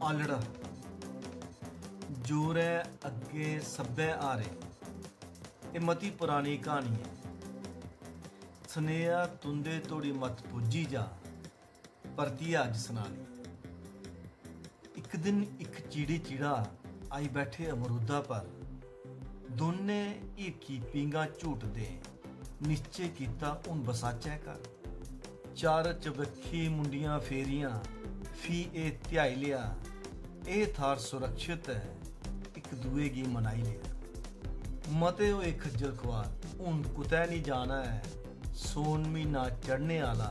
आलड़ा जोरै अगे सब्बै आरे। ये मती पुरानी कहानी है। सनेहा तुंदे तोड़ी मत पुज्जी जा, परतियै अज सुनानी। एक दिन एक चिड़ी चिड़ा आई बैठे अमरूदा पर। दोने हिरखी पींगा झूटदे, निश्चय कीता हुण बसाचै कर। चार चबक्खी मुंडियां फेरियां, फी ए ध्याई लिया। ए थार सुरक्षित है, एक दूए गी मनाई लिया। मते होए खज्जल खुआर, हुण कुतै नहीं जाना है। सोन महीना चढ़ने आला,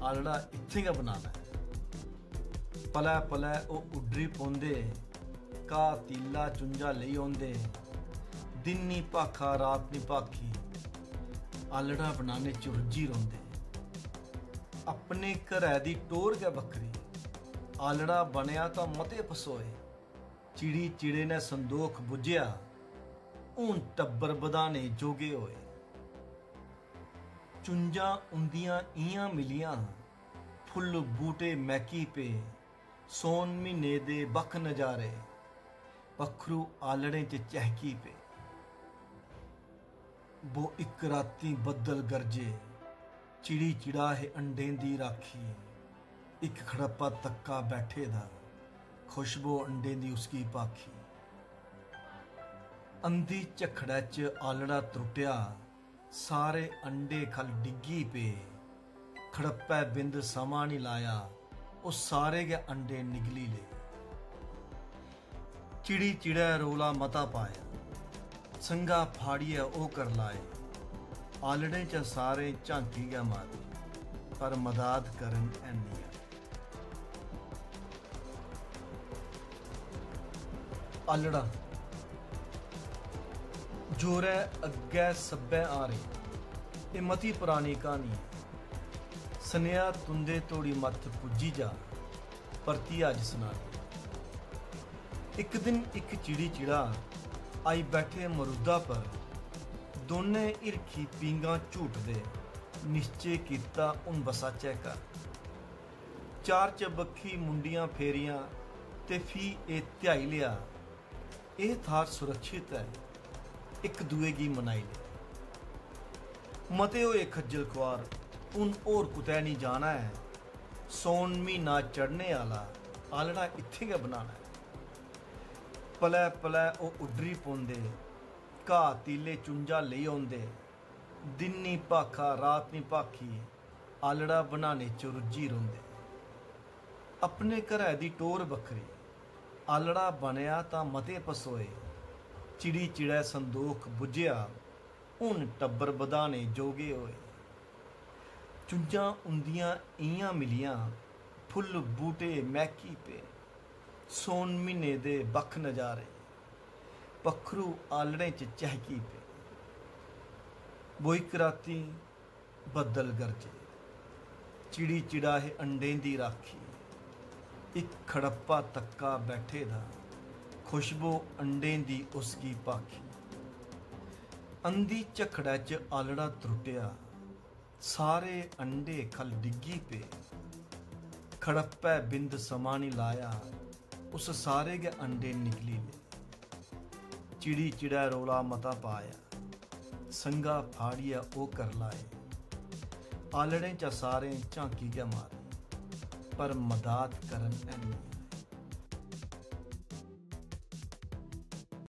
आलड़ा इत्थे गै बनाना है। पलै पलै ओ उड्डरी पौंदे, घाह तीला चुंझा लेई औंदे। दिन नी भाखा रात नी भाखी, आलड़ा बनाने च रुज्झी रौंदे। अपने घरै दी टोर गै बक्खरी, आलड़ा बनया तां मते पसोए। चिड़ी चिड़े ने संदोख बुझेआ, हून टब्बर बधाने जोगे होए। चुंझां उंदियां इयां मिलियां, फुल्ल बूटे मैकी पे। सोन महीने दे बख नजारे, पक्खरू आलड़ें च चहकी पे। वो इक राती बद्दल गरजे, चिड़ी चिड़ा है अंडें दी राखी। एक खड़प्पा तक्का बैठे दा, खुशबू अंडें दी उसकी पाखी। अंधी झखड़ै च आलड़ा त्रुट्या, सारे अंडे खल डिग्गी पे। खड़प्पै बिंद समा नहीं लाया, वो सारे गै अंडे निगली ले। चिड़ी चिड़ै रोला मता पाया, संगा फाड़ियै ओ कर लाए। आलड़े च सारे झांकी गै मारी, पर मदाद करन ऐनी आई। आलड़ा जोरै अग्गै सब्बै आरे। ये मती पुरानी कहानी है। सनेहा तुंदे तोड़ी मत पुज्जी जा, परतियै अज सुनानी। एक दिन एक चिड़ी चिड़ा आई बैठे अमरूदा पर। दोने हिरखी पींगा झूटदे, निश्चय कीता हुण बसाचै कर। चार चबक्खी मुंडियां फेरियां, ते फी ए ध्याई लिया। ए थार सुरक्षित है, एक दूए गी मनाई लिया। मते होए खज्जल खुआर, हुण होर कुतै नहीं जाना है। सोन महीना चढ़ने आला, आलड़ा इत्थे गै बनाना है। पलै पलै ओ उड्डरी पौंदे, घाह तीले चुंझा लेई औंदे। दिन नी भाखा रात नी भाखी, आलड़ा बनाने च रुज्झी रौंदे। अपने घरै दी टोर बक्खरी, आलड़ा बनया तां मते पसोए। चिड़ी चिड़ै संदोख बुझेआ, हून टब्बर बधाने जोगे होए। चुंझां उंदियां इयां मिलियां, फुल्ल बूटे मैकी पे। सोन महीने दे बख नजारे, पक्खरू आलड़ें च चहकी पे। वो इक राती बद्दल गरजे, चिड़ी चिड़ा है अंडें दी राखी। एक खड़प्पा तक्का बैठे दा, खुशबू अंडें दी उसकी पाखी। अंधी झखड़ै च आलड़ा त्रुट्या, सारे अंडे खल डिग्गी पे। खड़प्पै बिंद समा नहीं लाया, उस सारे गै अंडे निकली ले। चिड़ी चिड़ै रोला मता पाया, संगा फाड़ियै ओ कर लाए। आलड़ें च सारे झांकी गै मारी, पर मदाद करन ऐनी।